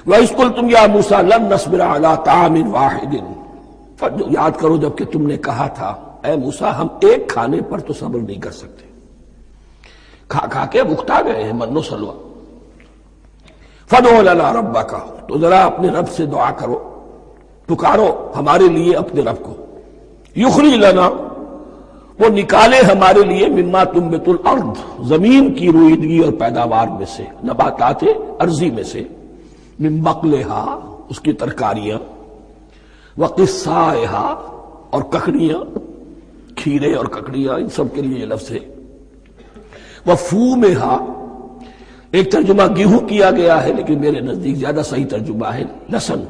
وَإِذْ قُلْتُمْ يَا مُوسَىٰ لَن نَّصْبِرَ عَلَىٰ طَعَامٍ وَاحِدٍ، یاد کرو جب کہ تم نے کہا تھا اے موسیٰ ہم ایک کھانے پر تو صبر نہیں کر سکتے، کھا کھا کے بکھتا گئے ہیں من و سلوہ۔ فَادْعُ لَنَا رَبَّكَ، تو ذرا اپنے رب سے دعا کرو، پکارو ہمارے لیے اپنے رب کو، یخرج لنا، وہ نکالے ہمارے لیے مما تنبت الارض، زمین کی روئیدگی اور پیداوار میں سے، نباتات ارضی میں سے، من بقلہا، اس کی ترکاریاں، وقصائہا، اور ککڑیاں، کھیرے اور ککڑیاں، ان سب کے لیے یہ لفظ ہے، وفومہا، ایک ترجمہ گیہوں کیا گیا ہے لیکن میرے نزدیک زیادہ صحیح ترجمہ ہے لہسن،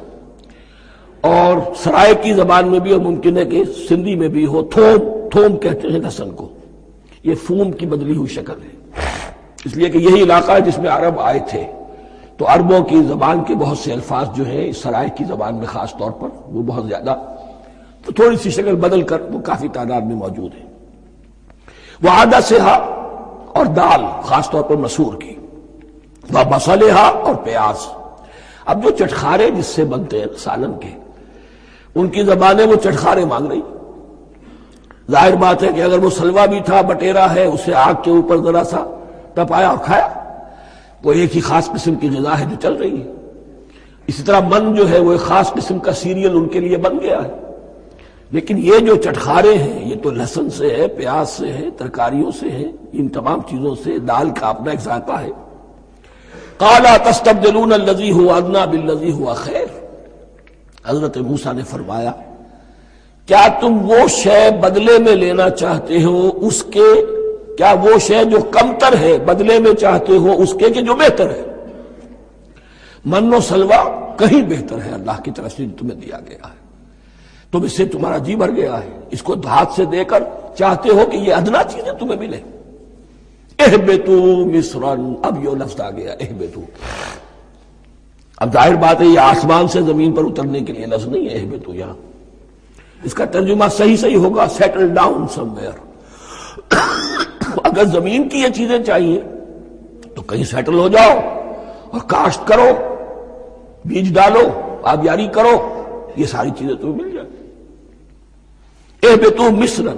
اور سرائے کی زبان میں بھی اور ممکن ہے کہ سندھی میں بھی ہو تھوم کہتے ہیں لہسن کو، یہ فوم کی بدلی ہوئی شکل ہے، اس لیے کہ یہی علاقہ ہے جس میں عرب آئے تھے، تو عربوں کی زبان کے بہت سے الفاظ جو ہیں اس سرائے کی زبان میں خاص طور پر وہ بہت زیادہ، تو تھوڑی سی شکل بدل کر وہ کافی تعداد میں موجود ہے۔ وعدسہا، اور دال خاص طور پر مسور کی، وبصلہا، اور پیاز۔ اب جو چٹخارے جس سے بنتے ہیں سالن کے، ان کی زبانیں وہ چٹخارے مانگ رہی، ظاہر بات ہے کہ اگر وہ سلوا بھی تھا، بٹیرا ہے، اسے آگ کے اوپر ذرا سا تپایا اور کھایا، وہ ایک ہی خاص قسم کی غذا ہے جو چل رہی ہے۔ اسی طرح من جو ہے وہ ایک خاص قسم کا سیریل ان کے لیے بن گیا ہے، لیکن یہ جو چٹخارے ہیں یہ تو لہسن سے ہے، پیاز سے ہے، ترکاریوں سے ہے، ان تمام چیزوں سے، دال کا اپنا ایک ذائقہ ہے۔ قَالَ تَسْتَبْدِلُونَ الَّذِي هُوَ أَدْنَىٰ بِالَّذِي هُوَ خَيْرٌ، حضرت موسیٰ نے فرمایا کیا تم وہ شے بدلے میں لینا چاہتے ہو اس کے، کیا وہ شے جو کمتر ہے بدلے میں چاہتے ہو اس کے کہ جو بہتر ہے؟ من و سلوہ کہیں بہتر ہے اللہ کی طرف سے جو تمہیں دیا گیا ہے، تم اس سے تمہارا جی بھر گیا ہے، اس کو ہاتھ سے دے کر چاہتے ہو کہ یہ ادنا چیزیں تمہیں ملے۔ اہبطوا مصرا، اب یہ لفظ آ گیا اہبطوا، اب ظاہر بات ہے یہ آسمان سے زمین پر اترنے کے لیے لفظ نہیں ہے اہبطوا، یہاں اس کا ترجمہ صحیح ہوگا سیٹل ڈاؤن سم ویئر، اگر زمین کی یہ چیزیں چاہیے تو کہیں سیٹل ہو جاؤ اور کاشت کرو، بیج ڈالو، آبیاری کرو، یہ ساری چیزیں تمہیں مل جائیں۔ اہبطوا مصرا،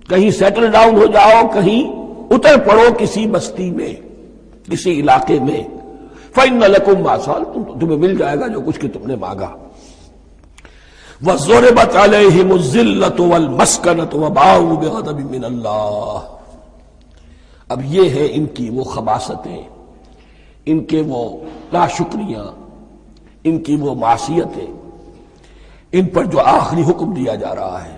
کہیں سیٹل ڈاؤن ہو جاؤ، کہیں اتر پڑو کسی بستی میں، کسی علاقے میں، فَإِنَّ لَكُمْ مَا سَأَلْتُمْ، تمہیں مل جائے گا جو کچھ کہ تم نے مانگا۔ وَضُرِبَتْ عَلَيْهِمُ الذِّلَّةُ وَالْمَسْكَنَةُ وَبَاءُوا بِغَضَبٍ مِّنَ اللَّهِ، اب یہ ہے ان کی وہ خباثتیں، ان کے وہ ناشکریاں، ان کی وہ معصیتیں، ان پر جو آخری حکم دیا جا رہا ہے،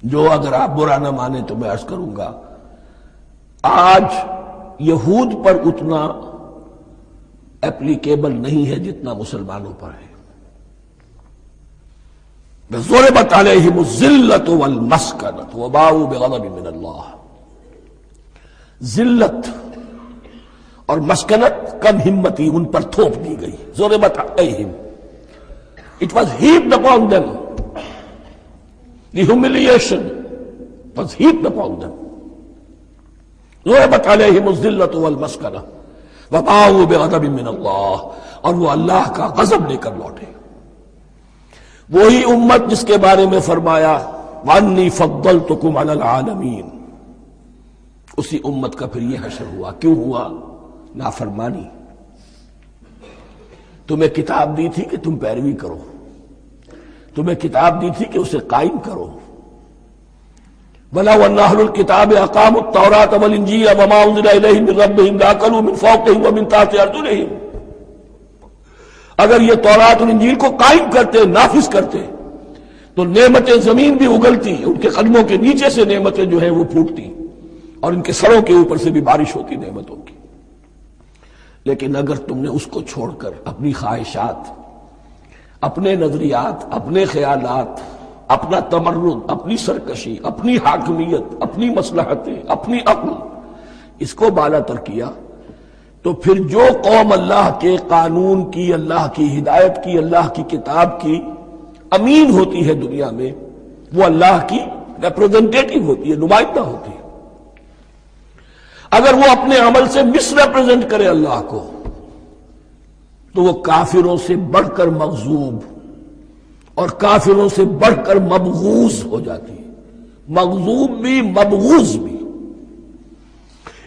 جو اگر آپ برا نہ مانیں تو میں عرض کروں گا آج یہود پر اتنا اپلیکیبل نہیں ہے جتنا مسلمانوں پر ہے۔ ضربت علیہم الذلۃ والمسکنۃ وباؤوا بغضب من اللہ، ذلت اور مسکنت، کم ہمتی ان پر تھوپ دی گئی، ضربت علیہم، it was heaped upon them، the humiliation was heaped upon them، ضربت علیہم الذلۃ والمسکنۃ وباؤوا بغضب من اللہ، اور وہ اللہ کا غضب لے کر لوٹے۔ وہی امت جس کے بارے میں فرمایا وَأَنِّي فَضَّلْتُكُمْ عَلَى الْعَالَمِينَ، اسی امت کا پھر یہ حشر ہوا، کیوں ہوا؟ نافرمانی۔ تمہیں کتاب دی تھی کہ تم پیروی کرو، تمہیں کتاب دی تھی کہ اسے قائم کرو۔ وَلَوْ أَنَّ أَهْلَ الْكِتَابِ أَقَامُوا التَّوْرَاةَ وَالْإِنْجِيلَ وَمَا أُنزِلَ إِلَيْهِم مِّن رَّبِّهِمْ لَأَكَلُوا مِن فَوْقِهِمْ وَمِن تَحْتِ أَرْجُلِهِمْ، اگر یہ تورات اور انجیل کو قائم کرتے، نافذ کرتے، تو نعمتیں زمین بھی اگلتی، ان کے قدموں کے نیچے سے نعمتیں جو ہیں وہ پھوٹتی، اور ان کے سروں کے اوپر سے بھی بارش ہوتی نعمتوں کی۔ لیکن اگر تم نے اس کو چھوڑ کر اپنی خواہشات، اپنے نظریات، اپنے خیالات، اپنا تمرد، اپنی سرکشی، اپنی حاکمیت، اپنی مصلحتیں، اپنی عقل، اس کو بالا تر کیا، تو پھر جو قوم اللہ کے قانون کی، اللہ کی ہدایت کی، اللہ کی کتاب کی امین ہوتی ہے دنیا میں، وہ اللہ کی ریپرزنٹیٹو ہوتی ہے، نمائندہ ہوتی ہے۔ اگر وہ اپنے عمل سے مس ریپرزینٹ کرے اللہ کو، تو وہ کافروں سے بڑھ کر مغضوب اور کافروں سے بڑھ کر مبغوض ہو جاتی ہے، مغضوب بھی مبغوض بھی۔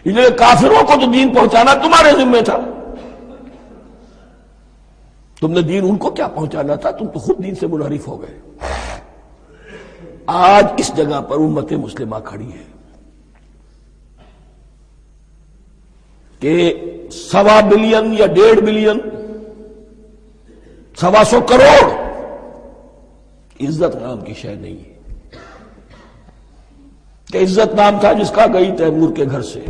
اس لیے کافروں کو تو دین پہنچانا تمہارے ذمہ تھا، تم نے دین ان کو کیا پہنچانا تھا، تم تو خود دین سے منحرف ہو گئے۔ آج اس جگہ پر امت مسلمہ کھڑی ہے کہ 1.25 بلین یا 1.5 بلین 125 کروڑ عزت نام کی شے نہیں ہے کہ عزت نام تھا جس کا گئی تیمور کے گھر سے،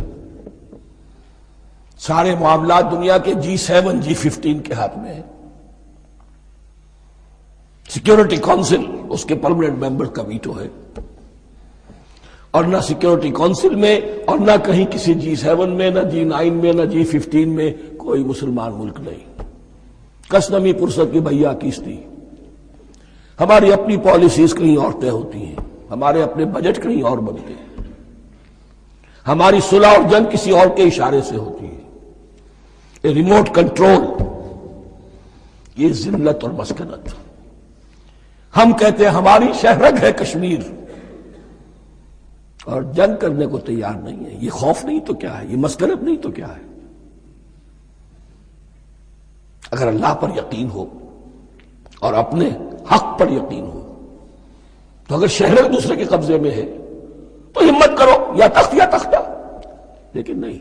سارے معاملات دنیا کے G7 G15 کے ہاتھ میں ہے، سیکیورٹی کونسل اس کے پرماننٹ ممبر کا ویٹو ہے، اور نہ سیکیورٹی کونسل میں اور نہ کہیں کسی G7 میں، نہ G9 میں، نہ G15 میں کوئی مسلمان ملک نہیں۔ کسنمی پرست کی بھیا کیستی، ہماری اپنی پالیسیز کہیں اور طے ہوتی ہیں، ہمارے اپنے بجٹ کہیں اور بنتے ہیں، ہماری صلح اور جنگ کسی اور کے اشارے سے ہوتی ہے، ریموٹ کنٹرول، یہ ذلت اور مسکنت۔ ہم کہتے ہیں ہماری شہرگ ہے کشمیر، اور جنگ کرنے کو تیار نہیں ہے۔ یہ خوف نہیں تو کیا ہے، یہ مسکنت نہیں تو کیا ہے؟ اگر اللہ پر یقین ہو اور اپنے حق پر یقین ہو تو اگر شہر دوسرے کے قبضے میں ہے تو ہمت کرو، یا تخت یا تختہ، لیکن نہیں۔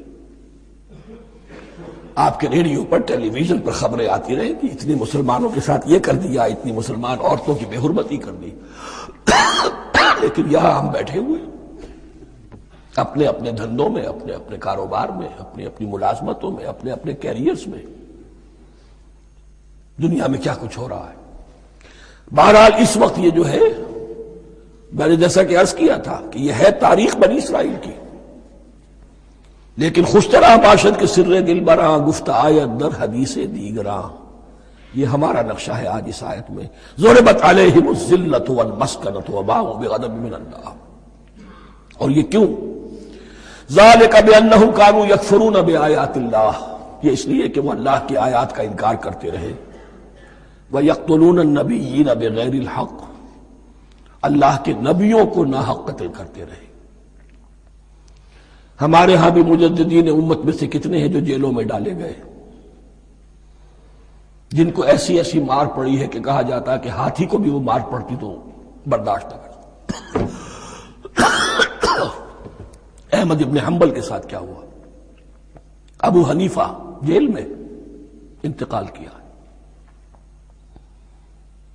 آپ کے ریڈیو پر ٹیلی ویژن پر خبریں آتی رہیں کہ اتنی مسلمانوں کے ساتھ یہ کر دیا، اتنی مسلمان عورتوں کی بے حرمتی کر دی، لیکن یہاں ہم بیٹھے ہوئے اپنے اپنے دھندوں میں، اپنے اپنے کاروبار میں، اپنی اپنی ملازمتوں میں، اپنے اپنے کیریئرز میں، دنیا میں کیا کچھ ہو رہا ہے۔ بہرحال اس وقت یہ جو ہے، میں نے جیسا کہ عرض کیا تھا کہ یہ ہے تاریخ بنی اسرائیل کی، لیکن خوشترا باشد کے سر دل براں گفت آیت در حدیث دیگراں، یہ ہمارا نقشہ ہے آج اس آیت میں۔ ضربت علیہم الذلۃ والمسکنۃ وباءوا بغضب من اللہ، اور یہ کیوں؟ ذالک بانہم کانوا یکفرون بآیات اللہ، یہ اس لیے کہ وہ اللہ کی آیات کا انکار کرتے رہے، وَيَقْتُلُونَ النَّبِيِّينَ بِغَيْرِ الْحَقِّ، اللہ کے نبیوں کو ناحق قتل کرتے رہے۔ ہمارے ہاں بھی مجددین امت میں سے کتنے ہیں جو جیلوں میں ڈالے گئے، جن کو ایسی ایسی مار پڑی ہے کہ کہا جاتا ہے کہ ہاتھی کو بھی وہ مار پڑتی تو برداشت نہ کرتا۔ احمد ابن حنبل کے ساتھ کیا ہوا؟ ابو حنیفہ جیل میں انتقال کیا،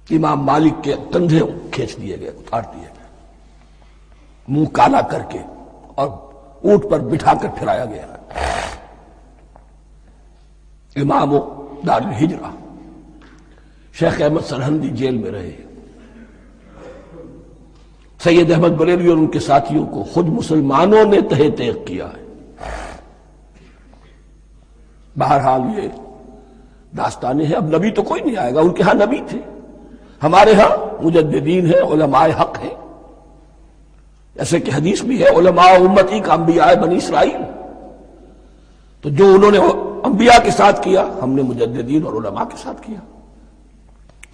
امام مالک کے کندھے کھینچ دیے گئے، اتار دیے گئے، منہ کالا کر کے اور اونٹ پر بٹھا کر پھرایا گیا۔ امام دار الہجرہ شیخ احمد سرہندی جیل میں رہے، سید احمد بریلوی اور ان کے ساتھیوں کو خود مسلمانوں نے تہہ تیغ کیا ہے۔ بہرحال یہ داستانیں ہیں، اب نبی تو کوئی نہیں آئے گا، ان کے ہاں نبی تھے، ہمارے ہاں مجددین ہیں، علماء حق ہیں، جیسے کہ حدیث بھی ہے علماء امتی کا انبیاء بنی اسرائیل، تو جو انہوں نے انبیاء کے ساتھ کیا ہم نے مجددین اور علماء کے ساتھ کیا۔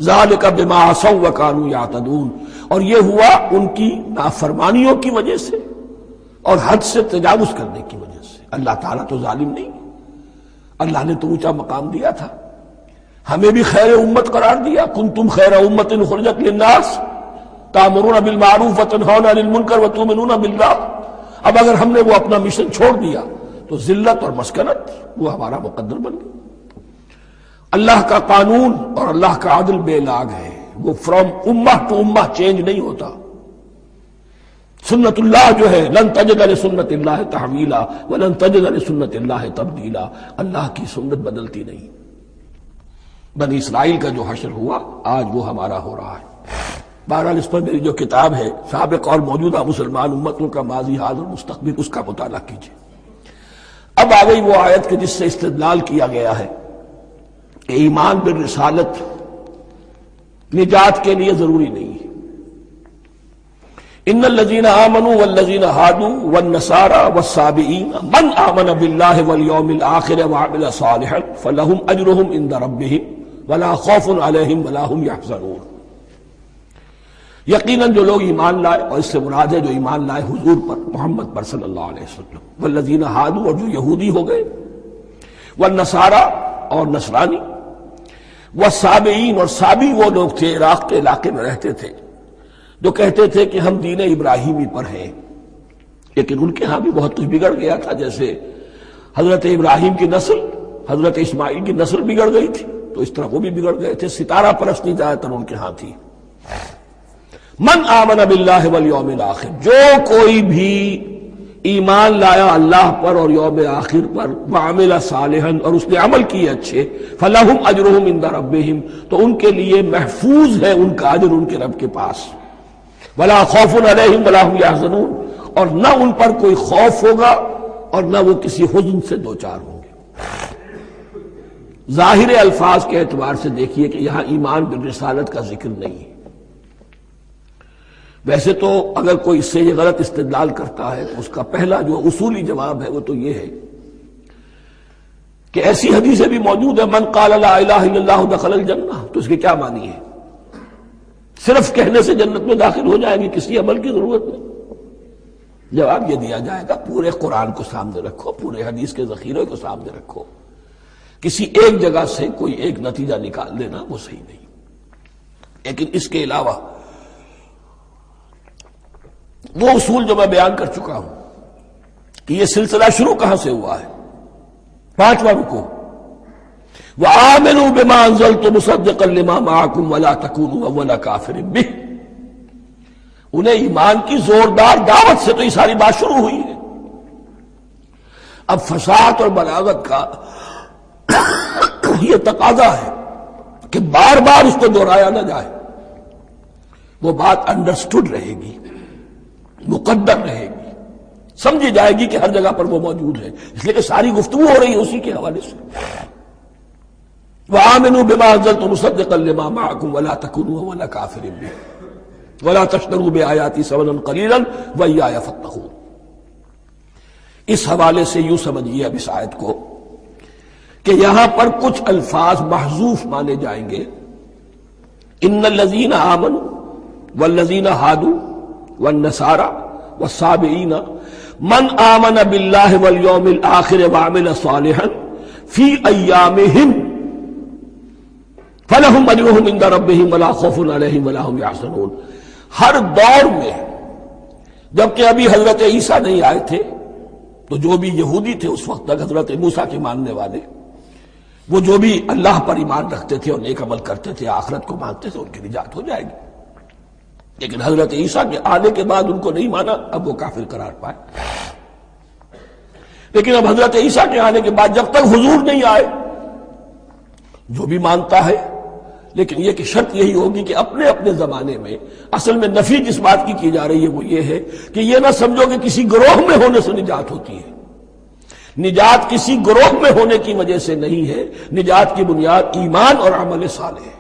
ذالک بما عصوا وکانوا یعتدون، اور یہ ہوا ان کی نافرمانیوں کی وجہ سے اور حد سے تجاوز کرنے کی وجہ سے۔ اللہ تعالیٰ تو ظالم نہیں، اللہ نے تو اونچا مقام دیا تھا، ہمیں بھی خیر امت قرار دیا، کنتم خیر امت اخرجت للناس تأمرون بالمعروف وتنہون عن المنکر وتؤمنون باللہ۔ اب اگر ہم نے وہ اپنا مشن چھوڑ دیا تو ذلت اور مسکنت وہ ہمارا مقدر بن گئی۔ اللہ کا قانون اور اللہ کا عدل بے لاگ ہے، وہ فرام امہ ٹو امہ چینج نہیں ہوتا۔ سنت اللہ جو ہے لن تجد لسنت اللہ تحویلا ولن تجد لسنت اللہ تبدیلا، اللہ کی سنت بدلتی نہیں۔ بنی اسرائیل کا جو حشر ہوا آج وہ ہمارا ہو رہا ہے۔ بہرحال اس پر میری جو کتاب ہے سابق اور موجودہ مسلمان امتوں کا ماضی حال اور مستقبل، اس کا مطالعہ کیجیے۔ اب آ گئی وہ آیت کہ جس سے استدلال کیا گیا ہے کہ ایمان بالرسالت نجات کے لیے ضروری نہیں ہے، ان الذین آمنوا والذین ہادوا والنصارى والصابئین من آمن باللہ والیوم الآخر وعمل صالحا فلہم اجرہم عند ربہم ولا خوف علیہم ولا ہم یحزنون. یقیناً جو لوگ ایمان لائے، اور اس سے مراد ہے جو ایمان لائے حضور پر، محمد پر صلی اللہ علیہ وسلم، والذین ہادوا، اور جو یہودی ہو گئے، والنصارى، اور نصرانی، والصابئین، اور صابی وہ لوگ تھے عراق کے علاقے میں رہتے تھے جو کہتے تھے کہ ہم دین ابراہیمی پر ہیں، لیکن ان کے ہاں بھی بہت کچھ بگڑ گیا تھا. جیسے حضرت ابراہیم کی نسل، حضرت اسماعیل کی نسل بگڑ گئی تھی، تو اس طرح وہ بھی بگڑ گئے تھے. ستارہ پرستی زیادہ تر ان کے ہاں تھی. من آمن باللہ والیوم الآخر، جو کوئی بھی ایمان لایا اللہ پر اور یوم آخر پر، وعمل صالحا، اور اس نے عمل کیے اچھے، فلہم اجرہم عند ربہم، تو ان کے لیے محفوظ ہے ان کا اجر ان کے رب کے پاس. ولا خوف علیہم ولا ہم یحزنون، اور نہ ان پر کوئی خوف ہوگا اور نہ وہ کسی حزن سے دوچار ہوں گے. ظاہر الفاظ کے اعتبار سے دیکھیے کہ یہاں ایمان بالرسالت کا ذکر نہیں ہے. ویسے تو اگر کوئی اس سے یہ غلط استدلال کرتا ہے تو اس کا پہلا جو اصولی جواب ہے وہ تو یہ ہے کہ ایسی حدیثیں بھی موجود ہیں، من قال لا الہ الا اللہ دخل الجنہ، تو اس کے کیا معنی ہے؟ صرف کہنے سے جنت میں داخل ہو جائیں گے، کسی عمل کی ضرورت نہیں. جواب یہ دیا جائے گا پورے قرآن کو سامنے رکھو، پورے حدیث کے ذخیرے کو سامنے رکھو. کسی ایک جگہ سے کوئی ایک نتیجہ نکال دینا وہ صحیح نہیں. لیکن اس کے علاوہ وہ اصول جو میں بیان کر چکا ہوں کہ یہ سلسلہ شروع کہاں سے ہوا ہے. 5واں رکوع، وآمنوا بما انزلت مصدقا لما معكم ولا تكونوا اول كافر به. انہیں ایمان کی زوردار دعوت سے تو یہ ساری بات شروع ہوئی ہے. اب فصاحت اور بلاغت کا یہ تقاضا ہے کہ بار بار اس کو دہرایا نہ جائے. وہ بات انڈرسٹوڈ رہے گی، مقدر رہے گی، سمجھی جائے گی کہ ہر جگہ پر وہ موجود ہے، اس لیے کہ ساری گفتگو ہو رہی ہے اسی کے حوالے سے. وآمنوا بما انزلت مصدقا لما معكم ولا تكونوا اول كافر به ولا تشتروا بآياتي ثمنا قليلا وإياي فاتقون. اس حوالے سے یوں سمجھیے اب اس آیت کو کہ یہاں پر کچھ الفاظ محذوف مانے جائیں گے. ان الذين آمنوا والذين هادوا والنصارى والصابئين من آمن بالله واليوم الآخر وعمل صالحا في أيامهم فلهم أجرهم عند ربهم ولا خوف عليهم ولا هم يحزنون. ہر دور میں جبکہ ابھی حضرت عیسیٰ نہیں آئے تھے تو جو بھی یہودی تھے اس وقت تک، حضرت موسیٰ کے ماننے والے، وہ جو بھی اللہ پر ایمان رکھتے تھے اور نیک عمل کرتے تھے، آخرت کو مانتے تھے، ان کی نجات ہو جائے گی. لیکن حضرت عیسیٰ کے آنے کے بعد ان کو نہیں مانا، اب وہ کافر قرار پائے. لیکن اب حضرت عیسیٰ کے آنے کے بعد جب تک حضور نہیں آئے جو بھی مانتا ہے، لیکن یہ کہ شرط یہی ہوگی کہ اپنے اپنے زمانے میں، اصل میں نفی جس بات کی جا رہی ہے وہ یہ ہے کہ یہ نہ سمجھو کہ کسی گروہ میں ہونے سے نجات ہوتی ہے. نجات کسی گروہ میں ہونے کی وجہ سے نہیں ہے، نجات کی بنیاد ایمان اور عمل صالح ہے.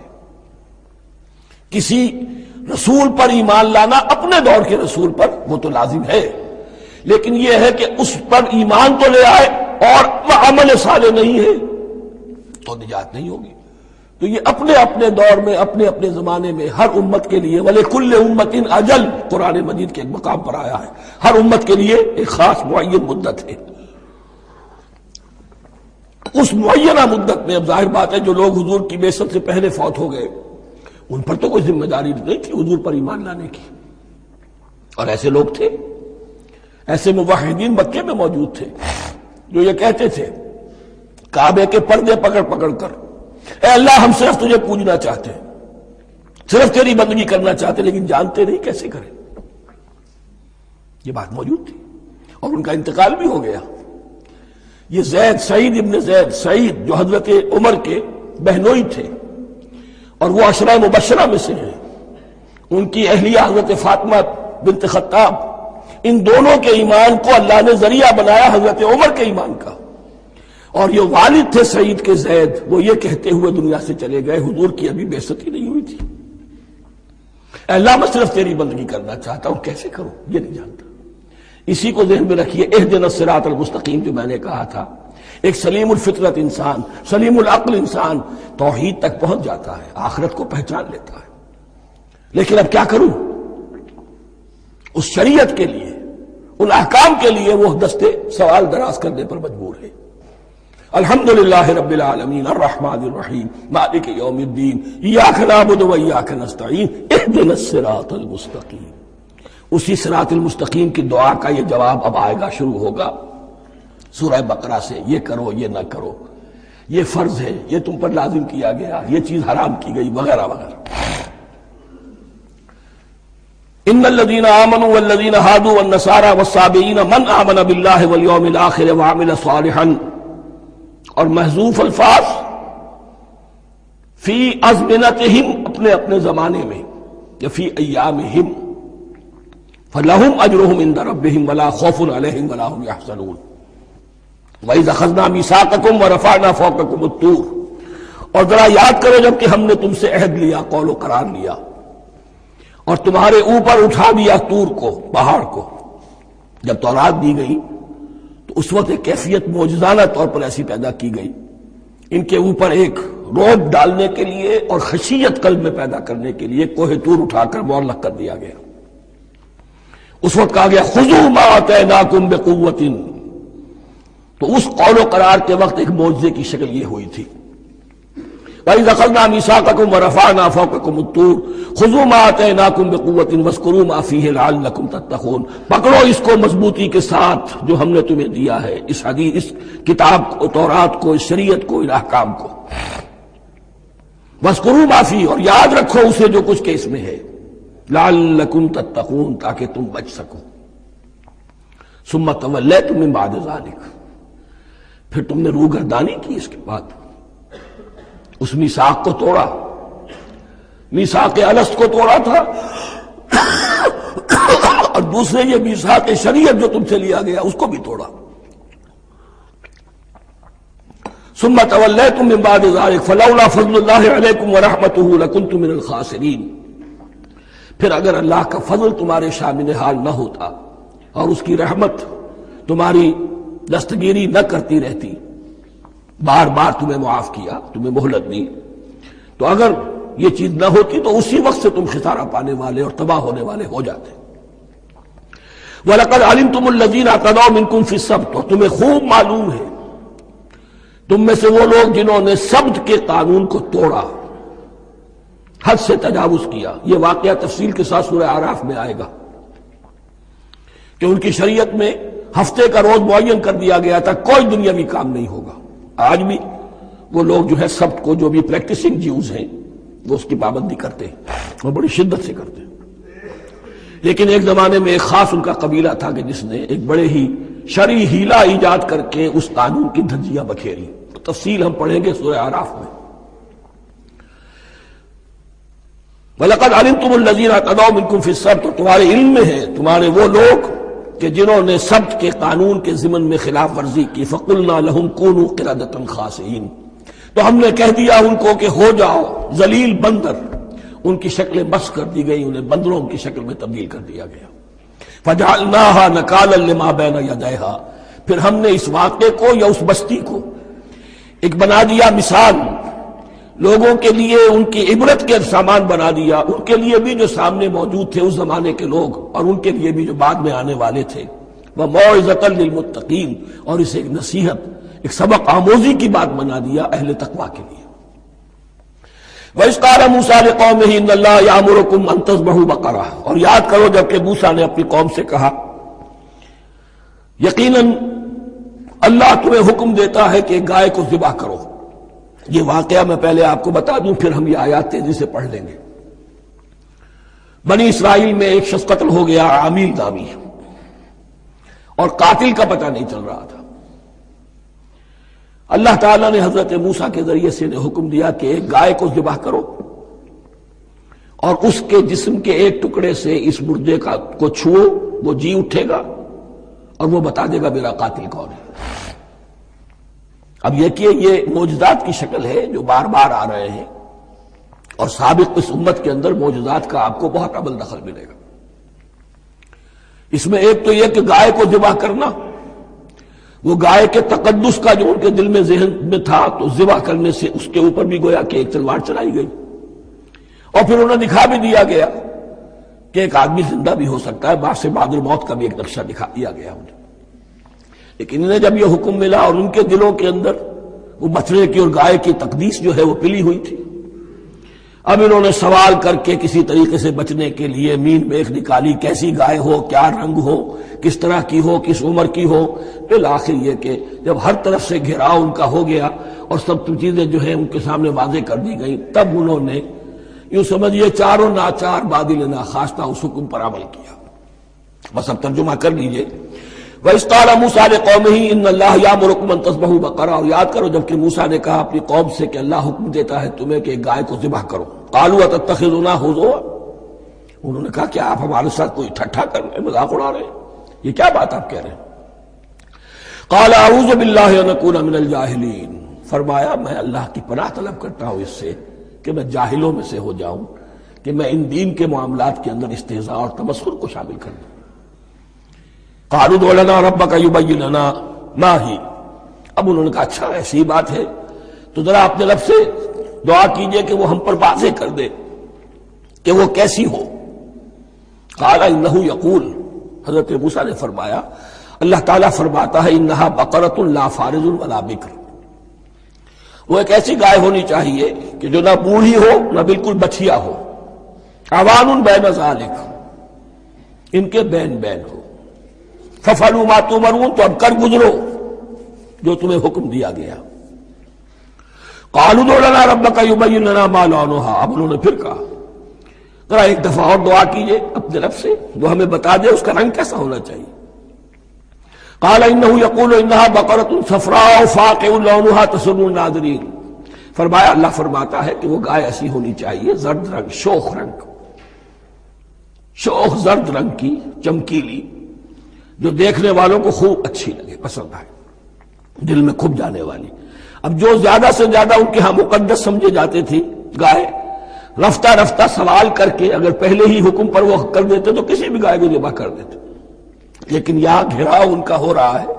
کسی رسول پر ایمان لانا اپنے دور کے رسول پر وہ تو لازم ہے، لیکن یہ ہے کہ اس پر ایمان تو لے آئے اور وہ عمل صالح نہیں ہے تو نجات نہیں ہوگی. تو یہ اپنے اپنے دور میں، اپنے اپنے زمانے میں ہر امت کے لیے، وَلِكُلِّ أُمَّةٍ أَجَلٌ، قرآن مجید کے ایک مقام پر آیا ہے، ہر امت کے لیے ایک خاص معین مدت ہے. اس معینہ مدت میں اب ظاہر بات ہے جو لوگ حضور کی بعثت سے پہلے فوت ہو گئے ان پر تو کوئی ذمہ داری نہیں تھی حضور پر ایمان لانے کی. اور ایسے لوگ تھے، ایسے موحدین مکے میں موجود تھے جو یہ کہتے تھے کعبے کے پردے پکڑ پکڑ کر، اے اللہ ہم صرف تجھے پوجنا چاہتے ہیں، صرف تیری بندگی کرنا چاہتے، لیکن جانتے نہیں کیسے کریں. یہ بات موجود تھی اور ان کا انتقال بھی ہو گیا. یہ زید، سعید ابن زید، سعید جو حضرت عمر کے بہنوئی تھے اور وہ عشرہ مبشرہ میں سے ہیں، ان کی اہلیہ حضرت فاطمہ بنت خطاب، ان دونوں کے ایمان کو اللہ نے ذریعہ بنایا حضرت عمر کے ایمان کا. اور یہ والد تھے سعید کے زید، وہ یہ کہتے ہوئے دنیا سے چلے گئے حضور کی ابھی بعثت ہی نہیں ہوئی تھی. اے اللہ میں صرف تیری بندگی کرنا چاہتا ہوں، کیسے کروں یہ نہیں جانتا۔ اسی کو ذہن میں رکھیے، اہدنا الصراط المستقیم جو میں نے کہا تھا، ایک سلیم الفطرت انسان، سلیم العقل انسان توحید تک پہنچ جاتا ہے، آخرت کو پہچان لیتا ہے، لیکن اب کیا کروں؟ اس شریعت کے لیے، ان احکام کے لیے وہ دستے سوال دراز کرنے پر مجبور ہے۔ الحمدللہ رب العالمین الرحمن الرحیم مالک یوم الدین ایاک نعبد و ایاک نستعین اہدنا الصراط المستقیم۔ اسی صراط المستقیم کی دعا کا یہ جواب اب آئے گا، شروع ہوگا سورہ بقرہ سے، یہ کرو یہ نہ کرو، یہ فرض ہے، یہ تم پر لازم کیا گیا، یہ چیز حرام کی گئی، وغیرہ وغیرہ۔ ان الذين آمنوا والذين هادوا والنصارى والصابئين من آمن بالله واليوم الآخر وعمل صالحا، اور محذوف الفاظ فی ازمنتہم، اپنے اپنے زمانے میں، یا فی ایامہم، فلہم اجرہم عند ربہم ولا خوف علیہم ولا هم یحزنون۔ وَإِذْ أَخَذْنَا مِيثَاقَكُمْ وَرَفَعْنَا فَوْقَكُمُ الطُّورَ، اور ذرا یاد کرو جب کہ ہم نے تم سے عہد لیا، قول و قرار لیا، اور تمہارے اوپر اٹھا دیا طور کو، پہاڑ کو۔ جب تورات دی گئی تو اس وقت ایک کیفیت معجزانہ طور پر ایسی پیدا کی گئی، ان کے اوپر ایک روب ڈالنے کے لیے اور خشیت قلب میں پیدا کرنے کے لیے کوہ طور اٹھا کر معلق کر دیا گیا۔ اس وقت کہا گیا خذوا ما آتیناکم بقوۃ، تو اس قول و قرار کے وقت ایک معجزے کی شکل یہ ہوئی تھی۔ وَإِذْ أَخَذْنَا مِيثَاقَكُمْ وَرَفَعْنَا فَوْقَكُمُ الطُّورَ خُذُوا مَا آتَيْنَاكُمْ بِقُوَّةٍ وَاذْكُرُوا مَا فِيهِ لَعَلَّكُمْ تَتَّقُونَ، پکڑو اس کو مضبوطی کے ساتھ جو ہم نے تمہیں دیا ہے، اس حدیث، اس کتاب کو، تورات کو، اس شریعت کو، ان احکام کو۔ وَاذْكُرُوا مَا فِيهِ، اور یاد رکھو اسے جو کچھ کہ اس میں ہے، لَعَلَّكُمْ تَتَّقُونَ، تاکہ تم بچ سکو۔ ثُمَّ تَوَلَّيْتُم مِّن بَعْدِ ذَلِكَ، پھر تم نے روگردانی کی اس کے بعد، اس میثاق کو توڑا، میثاق الست کو توڑا تھا، اور دوسرے یہ میثاق شریعت جو تم سے لیا گیا اس کو بھی توڑا۔ ثم توليتم من بعد ذلك فلولا فضل الله عليكم ورحمته لكنتم من الخاسرين، پھر اگر اللہ کا فضل تمہارے شامل حال نہ ہوتا اور اس کی رحمت تمہاری دستگیری نہ کرتی رہتی، بار بار تمہیں معاف کیا، تمہیں مہلت دی، تو اگر یہ چیز نہ ہوتی تو اسی وقت سے تم خسارہ پانے والے اور تباہ ہونے والے ہو جاتے۔ وَلَقَدْ عَلِمْتُمُ الَّذِينَ اعْتَدَوْا مِنْكُمْ فِي السَّبْتِ، اور تمہیں خوب معلوم ہے تم میں سے وہ لوگ جنہوں نے سبت کے قانون کو توڑا، حد سے تجاوز کیا۔ یہ واقعہ تفصیل کے ساتھ سورہ اعراف میں آئے گا کہ ان کی شریعت میں ہفتے کا روز معین کر دیا گیا تھا، کوئی دنیاوی کام نہیں ہوگا۔ آج بھی وہ لوگ جو ہے سبت کو، جو بھی پریکٹسنگ جیوز ہیں، وہ اس کی پابندی کرتے ہیں اور بڑی شدت سے کرتے ہیں۔ لیکن ایک زمانے میں ایک خاص ان کا قبیلہ تھا کہ جس نے ایک بڑے ہی شرعی ہیلا ایجاد کر کے اس قانون کی دھجیاں بکھیری، تفصیل ہم پڑھیں گے سورہ اعراف میں۔ وَلَقَدْ عَلِمْتُمُ الَّذِينَ اعْتَدَوْا مِنْكُمْ فِي السَّبْتِ، اور تمہارے علم میں ہے تمہارے وہ لوگ کہ جنہوں نے سبت کے قانون کے ضمن میں خلاف ورزی کی، فَقُلْنَا لَهُمْ كُونُوا قِرَدَةً خَاسِئِينَ، تو ہم نے کہہ دیا ان کو کہ ہو جاؤ ذلیل بندر، ان کی شکلیں بس کر دی گئی، انہیں بندروں کی شکل میں تبدیل کر دیا گیا۔ فَجَعَلْنَاهَا نَكَالًا لِمَا بَيْنَ يَدَيْهَا، پھر ہم نے اس واقعے کو یا اس بستی کو ایک بنا دیا مثال، لوگوں کے لیے ان کی عبرت کے سامان بنا دیا، ان کے لیے بھی جو سامنے موجود تھے اس زمانے کے لوگ، اور ان کے لیے بھی جو بعد میں آنے والے تھے۔ وَمَوْعِظَةً لِّلْمُتَّقِينَ، اور اسے ایک نصیحت، ایک سبق آموزی کی بات بنا دیا اہل تقویٰ کے لیے۔ وَإِذْ قَالَ مُوسَىٰ لِقَوْمِهِ إِنَّ اللَّهَ يَأْمُرُكُمْ أَن تَذْبَحُوا بَقَرَةً، اور یاد کرو جب کہ موسیٰ نے اپنی قوم سے کہا یقیناً اللہ تمہیں حکم دیتا ہے کہ گائے کو ذبح کرو۔ یہ واقعہ میں پہلے آپ کو بتا دوں، پھر ہم یہ آیات تیزی سے پڑھ لیں گے۔ بنی اسرائیل میں ایک شخص قتل ہو گیا، عامیل نامی، اور قاتل کا پتہ نہیں چل رہا تھا۔ اللہ تعالیٰ نے حضرت موسیٰ کے ذریعے سے حکم دیا کہ ایک گائے کو ذبح کرو اور اس کے جسم کے ایک ٹکڑے سے اس مردے کو چھوؤ، وہ جی اٹھے گا اور وہ بتا دے گا میرا قاتل کون ہے۔ اب یہ کہ یہ معجزات کی شکل ہے جو بار بار آ رہے ہیں، اور سابق اس امت کے اندر معجزات کا آپ کو بہت عمل دخل ملے گا۔ اس میں ایک تو یہ کہ گائے کو ذبح کرنا، وہ گائے کے تقدس کا جو ان کے دل میں ذہن میں تھا، تو ذبح کرنے سے اس کے اوپر بھی گویا کہ ایک تلوار چلائی گئی، اور پھر انہیں دکھا بھی دیا گیا کہ ایک آدمی زندہ بھی ہو سکتا ہے، بعد سے بعد الموت کا بھی ایک نقشہ دکھا دیا گیا انہیں۔ لیکن انہیں جب یہ حکم ملا اور ان کے دلوں کے اندر وہ بچڑے کی اور گائے کی تقدیس جو ہے وہ پلی ہوئی تھی، اب انہوں نے سوال کر کے کسی طریقے سے بچنے کے لیے مین میخ نکالی، کیسی گائے ہو، کیا رنگ ہو، کس طرح کی ہو، کس عمر کی ہو۔ بالآخر یہ کہ جب ہر طرف سے گھیراؤ ان کا ہو گیا اور سب چیزیں جو ہیں ان کے سامنے واضح کر دی گئیں، تب انہوں نے یوں سمجھیے چاروں ناچار بادل ناخواستہ اس حکم پر عمل کیا۔ بس اب ترجمہ کر لیجئے۔ وَإِذْ قَالَ مُوسَىٰ لِقَوْمِهِ إِنَّ اللَّهَ يَأْمُرُكُمْ أَن تَذْبَحُوا بَقَرَةً، اور یاد کرو جب کہ موسیٰ نے کہا اپنی قوم سے کہ اللہ حکم دیتا ہے تمہیں کہ ایک گائے کو ذبح کرو۔ قَالُوا أَتَتَّخِذُنَا هُزُوًا، انہوں نے کہا کہ آپ ہمارے ساتھ کوئی ٹھٹھا کر رہے ہیں، مذاق اڑا رہے ہیں، یہ کیا بات آپ کہہ رہے ہیں؟ قَالَ أَعُوذُ بِاللَّهِ أَنْ أَكُونَ مِنَ الْجَاهِلِينَ، فرمایا میں اللہ کی پناہ طلب کرتا ہوں اس سے کہ میں جاہلوں میں سے ہو جاؤں، کہ میں ان دین کے معاملات کے اندر استہزاء اور تمسخر کو شامل کر دوں۔ قالوا ادع لنا ربك يبين لنا ما هي، اب انہوں نے کہا اچھا ایسی بات ہے تو ذرا اپنے رب سے دعا کیجئے کہ وہ ہم پر واضح کر دے کہ وہ کیسی ہو۔ قال انه يقول، حضرت موسیٰ نے فرمایا اللہ تعالیٰ فرماتا ہے انها بقرۃ لا فارض ولا بکر، وہ ایک ایسی گائے ہونی چاہیے کہ جو نہ بوڑھی ہو نہ بالکل بچیا ہو، عوان بین ذالک، ان کے بین بین ہو۔ فَفَعَلُوا مَا تُؤْمَرُونَ، تو اب کر گزرو جو تمہیں حکم دیا گیا۔ قَالُوا ادْعُ لَنَا رَبَّكَ يُبَيِّن لَنَا مَا لَوْنُهَا، اب انہوں نے پھر کہا ذرا ایک دفعہ اور دعا کیجئے اپنے رب سے، وہ ہمیں بتا دے اس کا رنگ کیسا ہونا چاہیے۔ قَالَ إِنَّهُ يَقُولُ إِنَّهَا بَقَرَةٌ صَفْرَاءُ فَاقِعٌ لَوْنُهَا تَسُرُّ النَّاظِرِينَ، فرمایا اللہ فرماتا ہے کہ وہ گائے ایسی ہونی چاہیے زرد رنگ، شوخ رنگ، شوخ زرد رنگ کی، چمکیلی، جو دیکھنے والوں کو خوب اچھی لگے، پسند آئے، دل میں کھب جانے والی۔ اب جو زیادہ سے زیادہ ان کے ہاں مقدس سمجھے جاتے تھی گائے، رفتہ رفتہ سوال کر کے اگر پہلے ہی حکم پر وہ کر دیتے تو کسی بھی گائے کو ذبح کر دیتے، لیکن یہاں گھیراؤ ان کا ہو رہا ہے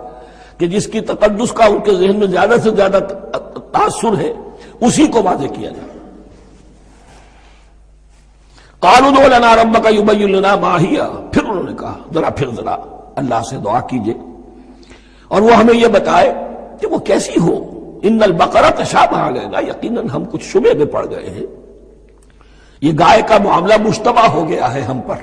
کہ جس کی تقدس کا ان کے ذہن میں زیادہ سے زیادہ تاثر ہے اسی کو واضح کیا جائے۔ قالوا ادع لنا ربك يبين لنا ما هي، پھر انہوں نے کہا ذرا اللہ سے دعا کیجئے اور وہ ہمیں یہ بتائے کہ وہ کیسی ہو۔ ان البقرہ تشابہ علینا، یقیناً ہم کچھ شبہ میں پڑ گئے ہیں، یہ گائے کا معاملہ مشتبہ ہو گیا ہے ہم پر۔